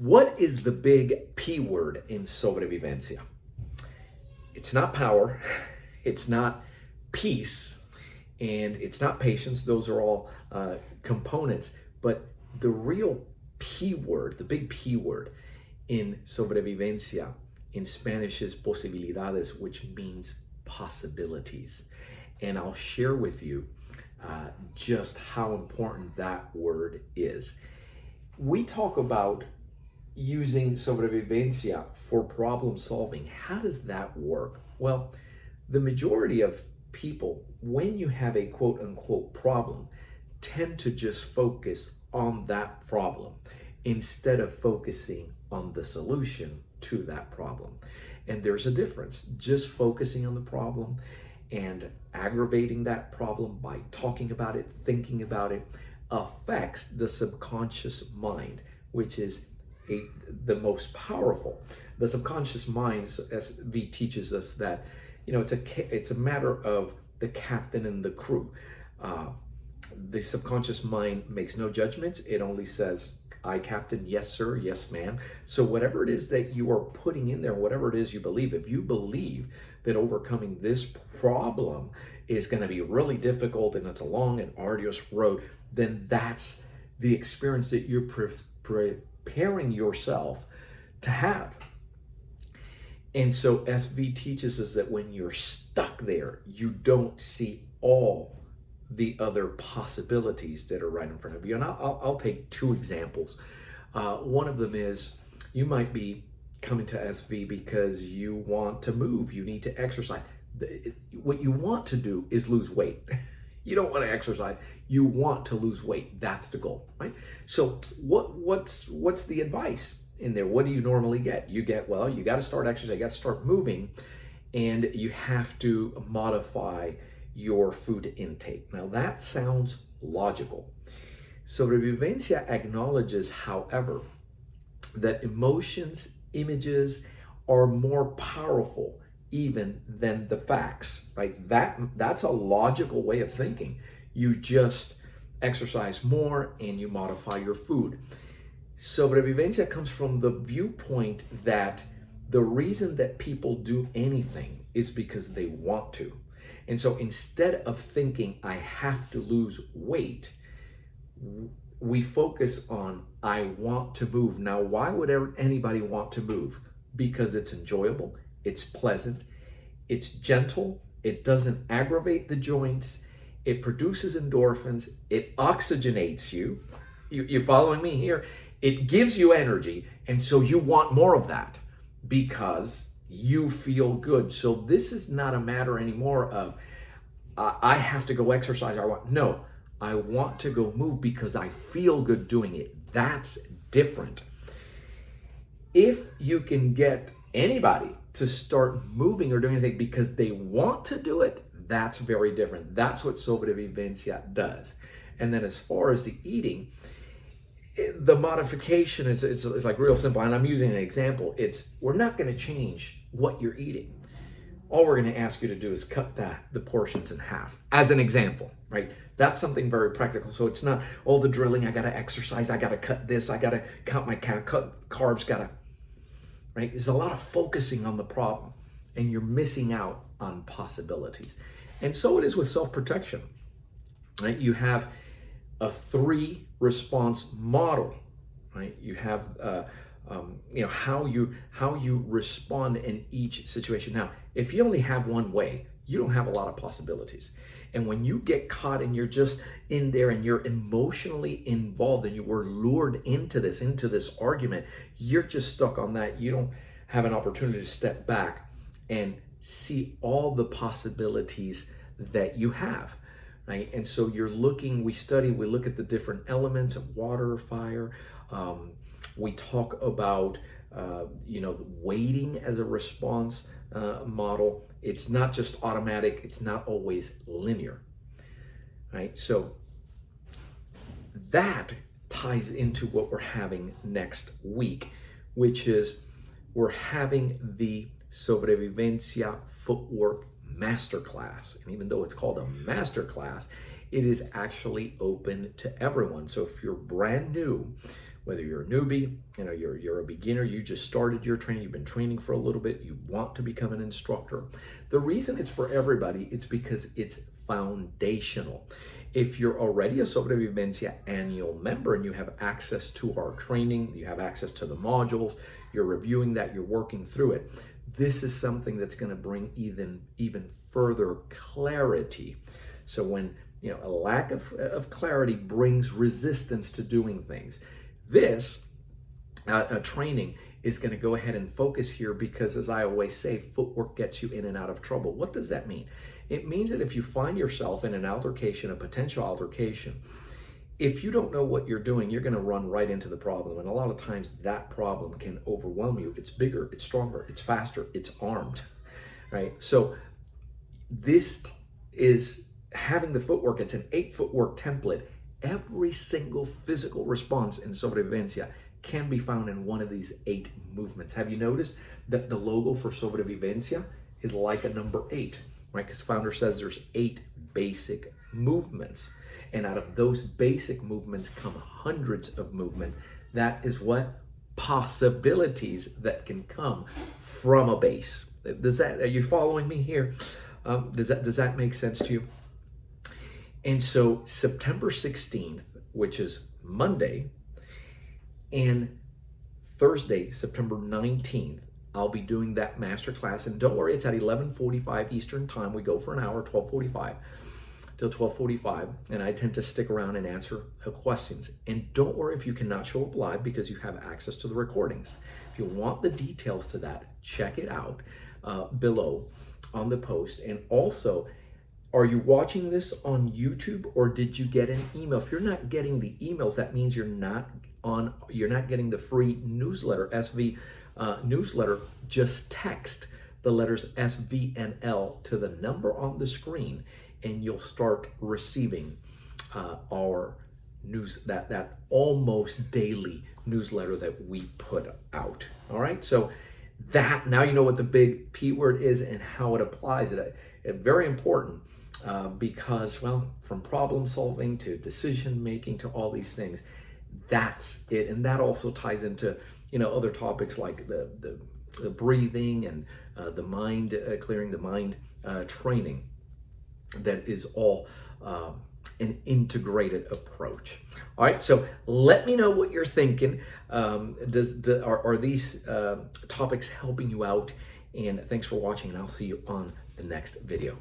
What is the big P word in Sobrevivencia? It's not power, it's not peace, and it's not patience. Those are all components. But the real P word, the big P word in Sobrevivencia, in Spanish, is posibilidades, which means possibilities. And I'll share with you just how important that word is. We talk about using Sobrevivencia for problem solving. How does that work? Well, the majority of people, when you have a quote unquote problem, tend to just focus on that problem instead of focusing on the solution to that problem. And there's a difference. Just focusing on the problem and aggravating that problem by talking about it, thinking about it, affects the subconscious mind, which is the most powerful. The subconscious mind, SV teaches us that, it's a matter of the captain and the crew. The subconscious mind makes no judgments. It only says, "I, captain, yes, sir, yes, ma'am." So whatever it is that you are putting in there, whatever it is you believe, if you believe that overcoming this problem is going to be really difficult and it's a long and arduous road, then that's the experience that you're preparing yourself to have. And so SV teaches us that when you're stuck there, you don't see all the other possibilities that are right in front of you. And I'll take two examples. One of them is, you might be coming to SV because you want to move, you need to exercise. What you want to do is lose weight. You don't want to exercise, you want to lose weight. That's the goal, right? So what's the advice in there? What do you normally get? You get, well, you got to start exercising, you got to start moving, and you have to modify your food intake. Now that sounds logical. Sobrevivencia acknowledges, however, that emotions, images are more powerful even than the facts, right? That's a logical way of thinking. You just exercise more and you modify your food. Sobrevivencia comes from the viewpoint that the reason that people do anything is because they want to. And so instead of thinking, I have to lose weight, we focus on, I want to move. Now, why would anybody want to move? Because it's enjoyable, it's pleasant, it's gentle, it doesn't aggravate the joints, it produces endorphins, it oxygenates you. You're following me here? It gives you energy, and so you want more of that because you feel good. So this is not a matter anymore of, I have to go exercise. No, I want to go move because I feel good doing it. That's different. If you can get anybody to start moving or doing anything because they want to do it, that's very different. That's what Sobrevivencia does. And then as far as the eating, the modification is like real simple. And I'm using an example. We're not going to change what you're eating. All we're going to ask you to do is cut the portions in half, as an example, right? That's something very practical. So it's not all the drilling, I got to exercise, I got to cut this, I got to cut my carbs, right? There's a lot of focusing on the problem, and you're missing out on possibilities. And so it is with self-protection, right? You have a 3-response model, right? You have how you respond in each situation. Now, if you only have one way, you don't have a lot of possibilities. And when you get caught and you're just in there and you're emotionally involved and you were lured into this argument, you're just stuck on that. You don't have an opportunity to step back and see all the possibilities that you have, right? And so we look at the different elements of water, fire. We talk about, waiting as a response model. It's not just automatic. It's not always linear, right? So that ties into what we're having next week, which is we're having the Sobrevivencia Footwork Masterclass. And even though it's called a masterclass, it is actually open to everyone. So if you're brand new, whether you're a newbie, you're a beginner, you just started your training, you've been training for a little bit, you want to become an instructor. The reason it's for everybody, it's because it's foundational. If you're already a Sobrevivencia annual member and you have access to our training, you have access to the modules, you're reviewing that, you're working through it, this is something that's going to bring even further clarity. So when a lack of clarity brings resistance to doing things, this training is going to go ahead and focus here, because as I always say, footwork gets you in and out of trouble. What does that mean? It means that if you find yourself in an altercation, a potential altercation, if you don't know what you're doing, you're going to run right into the problem. And a lot of times that problem can overwhelm you. It's bigger, it's stronger, it's faster, it's armed, right? So this is having the footwork. It's an 8 footwork template. Every single physical response in Sobrevivencia can be found in one of these 8 movements. Have you noticed that the logo for Sobrevivencia is like a number 8, right? Because founder says there's 8 basic movements. And out of those basic movements come hundreds of movements. That is what? Possibilities that can come from a base. Are you following me here? Does that make sense to you? And so September 16th, which is Monday, and Thursday, September 19th, I'll be doing that masterclass. And don't worry, it's at 11:45 Eastern time. We go for an hour, 12:45 till 12:45. And I tend to stick around and answer questions. And don't worry if you cannot show up live, because you have access to the recordings. If you want the details to that, check it out below on the post. And also, are you watching this on YouTube, or did you get an email? If you're not getting the emails, that means you're not getting the free newsletter, SV newsletter. Just text the letters SVNL to the number on the screen, and you'll start receiving our news, that almost daily newsletter that we put out. All right, so that, now you know what the big P word is and how it applies. It very important. Because, well, from problem solving to decision making to all these things, that's it. And that also ties into other topics like the breathing and the mind, clearing the mind training. That is all an integrated approach. All right, so let me know what you're thinking. Are these topics helping you out? And thanks for watching, and I'll see you on the next video.